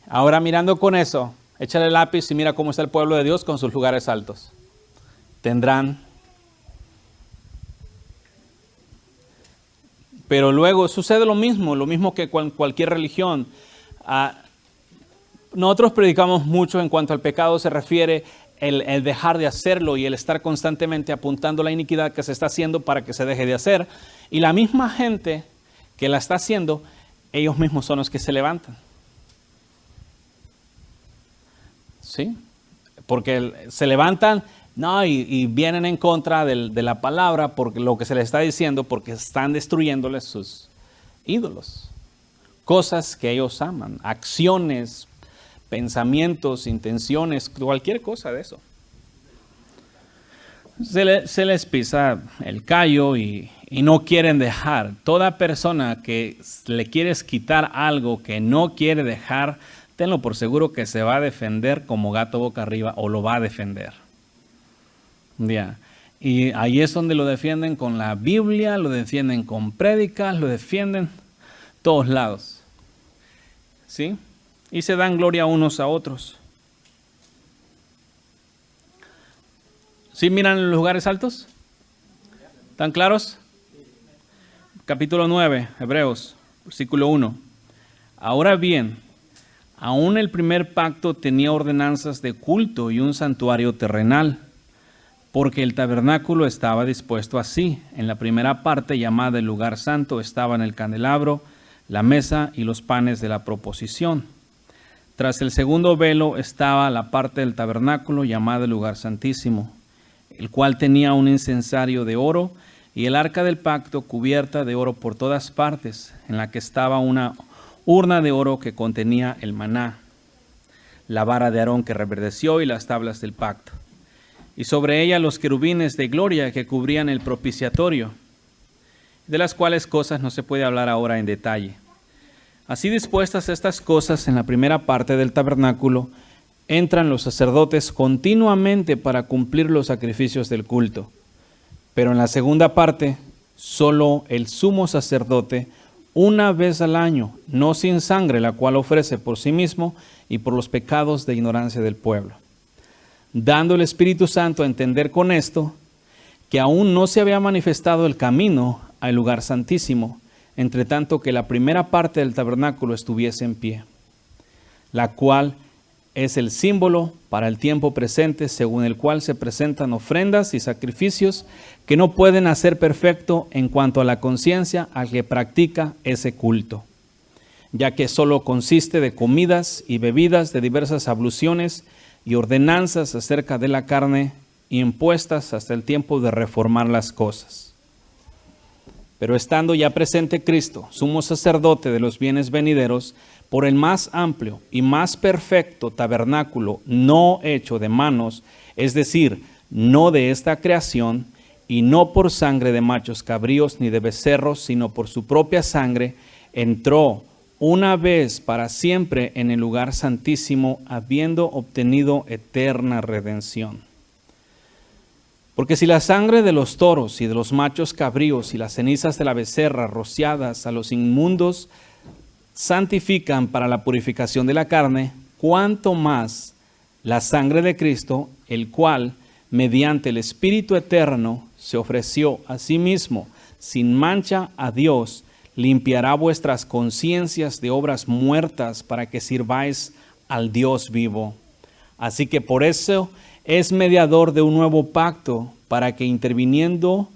Ahora, mirando con eso, échale el lápiz y mira cómo está el pueblo de Dios con sus lugares altos. Tendrán. Pero luego sucede lo mismo que con cualquier religión. Nosotros predicamos mucho en cuanto al pecado se refiere, el dejar de hacerlo y el estar constantemente apuntando la iniquidad que se está haciendo para que se deje de hacer. Y la misma gente que la está haciendo, ellos mismos son los que se levantan. ¿Sí? Porque se levantan y vienen en contra de la palabra, porque lo que se les está diciendo, porque están destruyéndoles sus ídolos. Cosas que ellos aman, acciones, pensamientos, intenciones, cualquier cosa de eso. Se les pisa el callo y no quieren dejar. Toda persona que le quieres quitar algo que no quiere dejar, tenlo por seguro que se va a defender como gato boca arriba o lo va a defender. Ya. Y ahí es donde lo defienden con la Biblia, lo defienden con prédicas, lo defienden todos lados. ¿Sí? Y se dan gloria unos a otros. ¿Sí miran los lugares altos? ¿Están claros? Capítulo 9, Hebreos, versículo 1. Ahora bien, Aún el primer pacto tenía ordenanzas de culto y un santuario terrenal, porque el tabernáculo estaba dispuesto así. En la primera parte, llamada el lugar santo, estaban el candelabro, la mesa y los panes de la proposición. Tras el segundo velo estaba la parte del tabernáculo llamada el lugar santísimo, el cual tenía un incensario de oro y el arca del pacto cubierta de oro por todas partes, en la que estaba una urna de oro que contenía el maná, la vara de Aarón que reverdeció y las tablas del pacto, y sobre ella los querubines de gloria que cubrían el propiciatorio, de las cuales cosas no se puede hablar ahora en detalle. Así dispuestas estas cosas en la primera parte del tabernáculo, entran los sacerdotes continuamente para cumplir los sacrificios del culto. Pero en la segunda parte, solo el sumo sacerdote, una vez al año, no sin sangre, la cual ofrece por sí mismo y por los pecados de ignorancia del pueblo. Dando el Espíritu Santo a entender con esto, que aún no se había manifestado el camino al lugar santísimo, entre tanto que la primera parte del tabernáculo estuviese en pie, la cual es el símbolo para el tiempo presente, según el cual se presentan ofrendas y sacrificios que no pueden hacer perfecto en cuanto a la conciencia al que practica ese culto, ya que solo consiste de comidas y bebidas de diversas abluciones y ordenanzas acerca de la carne impuestas hasta el tiempo de reformar las cosas. Pero estando ya presente Cristo, sumo sacerdote de los bienes venideros, por el más amplio y más perfecto tabernáculo no hecho de manos, es decir, no de esta creación, y no por sangre de machos cabríos ni de becerros, sino por su propia sangre, entró una vez para siempre en el lugar santísimo, habiendo obtenido eterna redención. Porque si la sangre de los toros y de los machos cabríos y las cenizas de la becerra rociadas a los inmundos santifican para la purificación de la carne, cuánto más la sangre de Cristo, el cual, mediante el Espíritu eterno, se ofreció a sí mismo sin mancha a Dios, limpiará vuestras conciencias de obras muertas para que sirváis al Dios vivo. Así que por eso es mediador de un nuevo pacto, para que interviniendo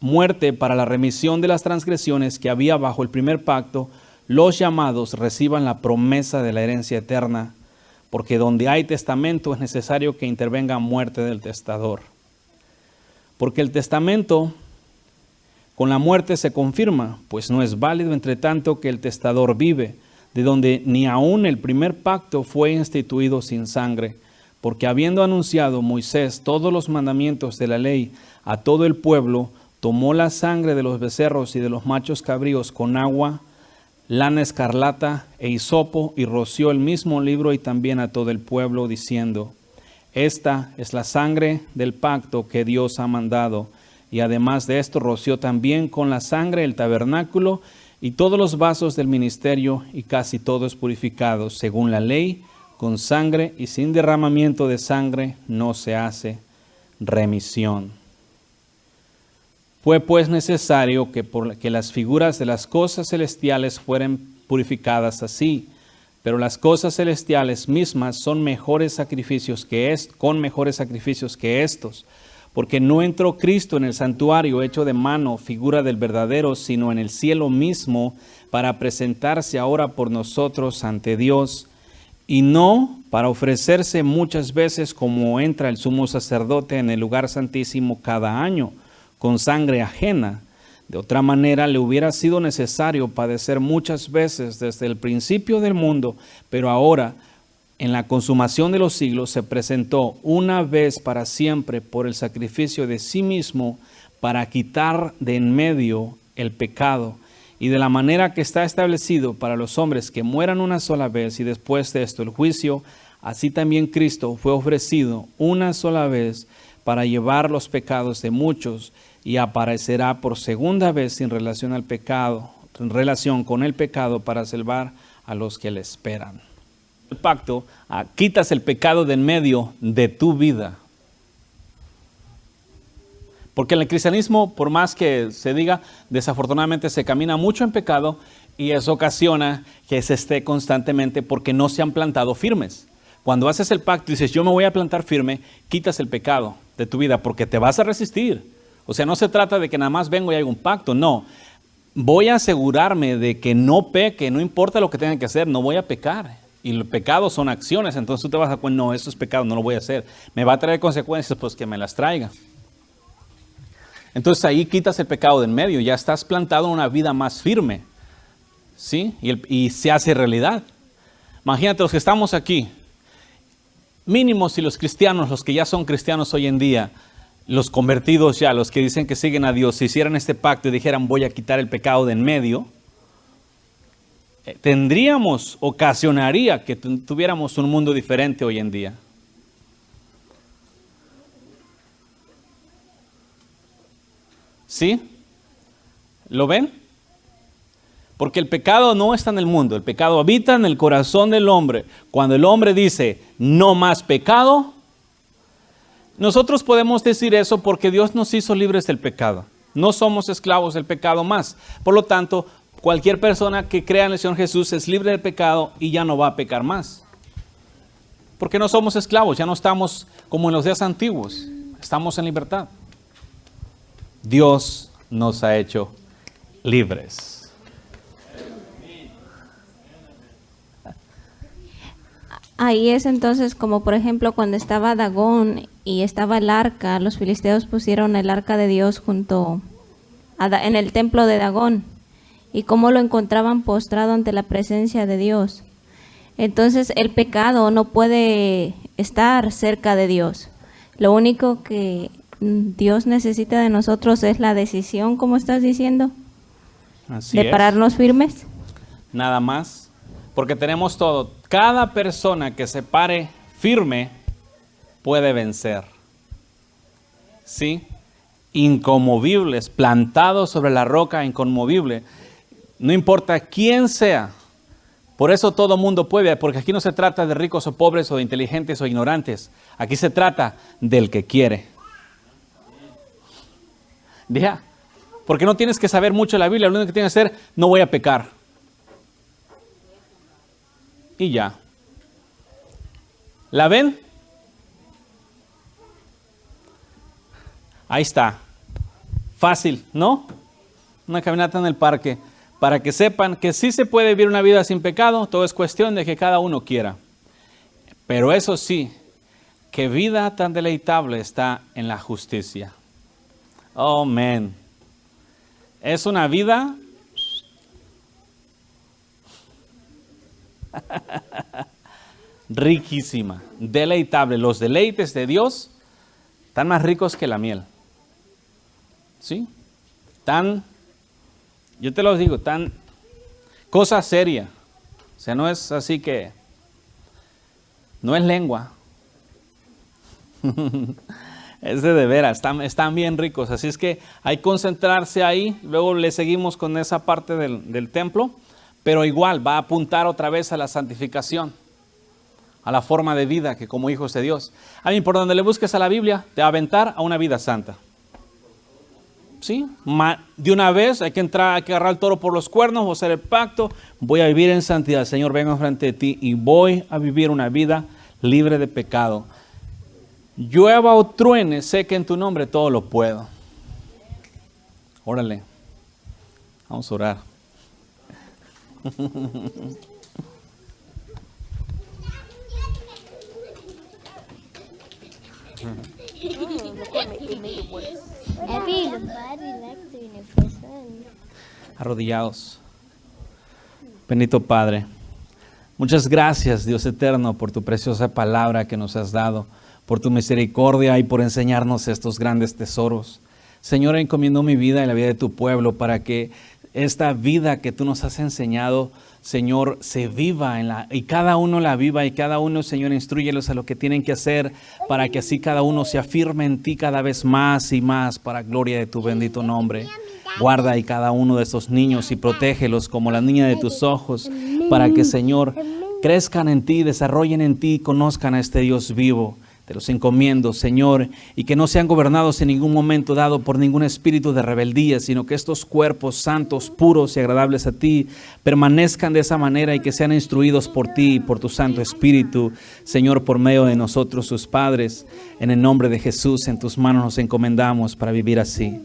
muerte para la remisión de las transgresiones que había bajo el primer pacto, los llamados reciban la promesa de la herencia eterna, porque donde hay testamento es necesario que intervenga muerte del testador. Porque el testamento con la muerte se confirma, pues no es válido entre tanto que el testador vive, de donde ni aun el primer pacto fue instituido sin sangre, porque habiendo anunciado Moisés todos los mandamientos de la ley a todo el pueblo, tomó la sangre de los becerros y de los machos cabríos con agua, lana escarlata e hisopo, y roció el mismo libro y también a todo el pueblo, diciendo: esta es la sangre del pacto que Dios ha mandado. Y además de esto roció también con la sangre el tabernáculo y todos los vasos del ministerio, y casi todo es purificado según la ley, con sangre, y sin derramamiento de sangre no se hace remisión. Fue pues necesario que las figuras de las cosas celestiales fueran purificadas así, pero las cosas celestiales mismas son mejores sacrificios con mejores sacrificios que estos, porque no entró Cristo en el santuario hecho de mano, figura del verdadero, sino en el cielo mismo, para presentarse ahora por nosotros ante Dios, y no para ofrecerse muchas veces como entra el sumo sacerdote en el lugar santísimo cada año, con sangre ajena. De otra manera le hubiera sido necesario padecer muchas veces desde el principio del mundo, pero ahora, en la consumación de los siglos, se presentó una vez para siempre por el sacrificio de sí mismo para quitar de en medio el pecado, y de la manera que está establecido para los hombres que mueran una sola vez y después de esto el juicio, así también Cristo fue ofrecido una sola vez para llevar los pecados de muchos, y aparecerá por segunda vez sin relación al pecado, en relación con el pecado, para salvar a los que le esperan. El pacto, quitas el pecado de en medio de tu vida. Porque en el cristianismo, por más que se diga, desafortunadamente se camina mucho en pecado Y eso ocasiona que se esté constantemente porque no se han plantado firmes. Cuando haces el pacto y dices, yo me voy a plantar firme, quitas el pecado de tu vida porque te vas a resistir. O sea, no se trata de que nada más vengo y hago un pacto, no. Voy a asegurarme de que no peque, no importa lo que tenga que hacer, no voy a pecar. Y el pecado son acciones, entonces tú te vas a dar cuenta, no, eso es pecado, no lo voy a hacer. Me va a traer consecuencias, pues que me las traiga. Entonces ahí quitas el pecado de en medio, ya estás plantado en una vida más firme, ¿sí? Y se hace realidad. Imagínate los que estamos aquí, mínimo si los cristianos, los que ya son cristianos hoy en día, los convertidos ya, los que dicen que siguen a Dios, si hicieran este pacto y dijeran voy a quitar el pecado de en medio, ocasionaría que tuviéramos un mundo diferente hoy en día. ¿Sí? ¿Lo ven? Porque el pecado no está en el mundo, el pecado habita en el corazón del hombre. Cuando el hombre dice, no más pecado, nosotros podemos decir eso porque Dios nos hizo libres del pecado. No somos esclavos del pecado más. Por lo tanto, cualquier persona que crea en el Señor Jesús es libre del pecado y ya no va a pecar más. Porque no somos esclavos, ya no estamos como en los días antiguos, estamos en libertad. Dios nos ha hecho libres. Ahí es entonces como por ejemplo cuando estaba Dagón y estaba el arca, los filisteos pusieron el arca de Dios junto en el templo de Dagón y cómo lo encontraban postrado ante la presencia de Dios. Entonces el pecado no puede estar cerca de Dios. Lo único que Dios necesita de nosotros es la decisión, como estás diciendo, Así de pararnos firmes. Nada más. Porque tenemos todo. Cada persona que se pare firme puede vencer. ¿Sí? Inconmovibles, plantados sobre la roca inconmovible. No importa quién sea. Por eso todo mundo puede, porque aquí no se trata de ricos o pobres o de inteligentes o ignorantes. Aquí se trata del que quiere. Ya. Porque no tienes que saber mucho de la Biblia. Lo único que tienes que hacer, no voy a pecar. Y ya. ¿La ven? Ahí está. Fácil, ¿no? Una caminata en el parque. Para que sepan que sí se puede vivir una vida sin pecado, todo es cuestión de que cada uno quiera. Pero eso sí, qué vida tan deleitable está en la justicia. Oh, man. Es una vida riquísima, deleitable. Los deleites de Dios están más ricos que la miel. ¿Sí? Yo te lo digo, tan cosa seria. O sea, no es así que, no es lengua. Es de veras, están bien ricos. Así es que hay que concentrarse ahí. Luego le seguimos con esa parte del templo. Pero igual va a apuntar otra vez a la santificación, a la forma de vida que como hijos de Dios. A mí, por donde le busques a la Biblia, te va a aventar a una vida santa. ¿Sí? De una vez hay que entrar, hay que agarrar el toro por los cuernos, voy a hacer el pacto, voy a vivir en santidad. Señor, vengo frente de ti y voy a vivir una vida libre de pecado. Llueva o truene, sé que en tu nombre todo lo puedo. Órale, vamos a orar. Arrodillados. Bendito Padre, muchas gracias, Dios eterno, por tu preciosa palabra que nos has dado, por tu misericordia y por enseñarnos estos grandes tesoros. Señor, encomiendo mi vida y la vida de tu pueblo para que esta vida que tú nos has enseñado, Señor, se viva y cada uno la viva y cada uno, Señor, instrúyelos a lo que tienen que hacer para que así cada uno se afirme en ti cada vez más y más para gloria de tu bendito nombre. Guarda y cada uno de estos niños y protégelos como la niña de tus ojos para que, Señor, crezcan en ti, desarrollen en ti y conozcan a este Dios vivo. Te los encomiendo, Señor, y que no sean gobernados en ningún momento dado por ningún espíritu de rebeldía, sino que estos cuerpos santos, puros y agradables a ti, permanezcan de esa manera y que sean instruidos por ti y por tu Santo Espíritu, Señor, por medio de nosotros, sus padres. En el nombre de Jesús, en tus manos nos encomendamos para vivir así.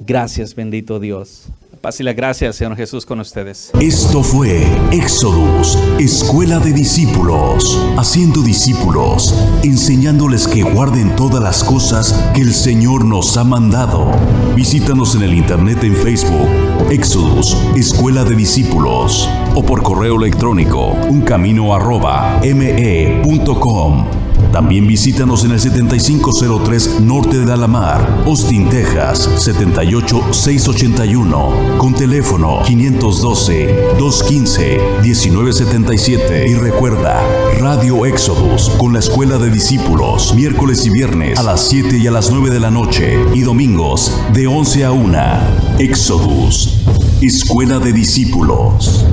Gracias, bendito Dios. Paz y la gracia, Señor Jesús, con ustedes. Esto fue Éxodus, Escuela de Discípulos, haciendo discípulos, enseñándoles que guarden todas las cosas que el Señor nos ha mandado. Visítanos en el internet en Facebook, Éxodus, Escuela de Discípulos, o por correo electrónico, uncamino@me.com. También visítanos en el 7503 Norte de Alamar, Austin, Texas, 78681, con teléfono 512-215-1977. Y recuerda, Radio Éxodus con la Escuela de Discípulos, miércoles y viernes a las 7 y a las 9 de la noche, y domingos de 11 a 1. Éxodus, Escuela de Discípulos.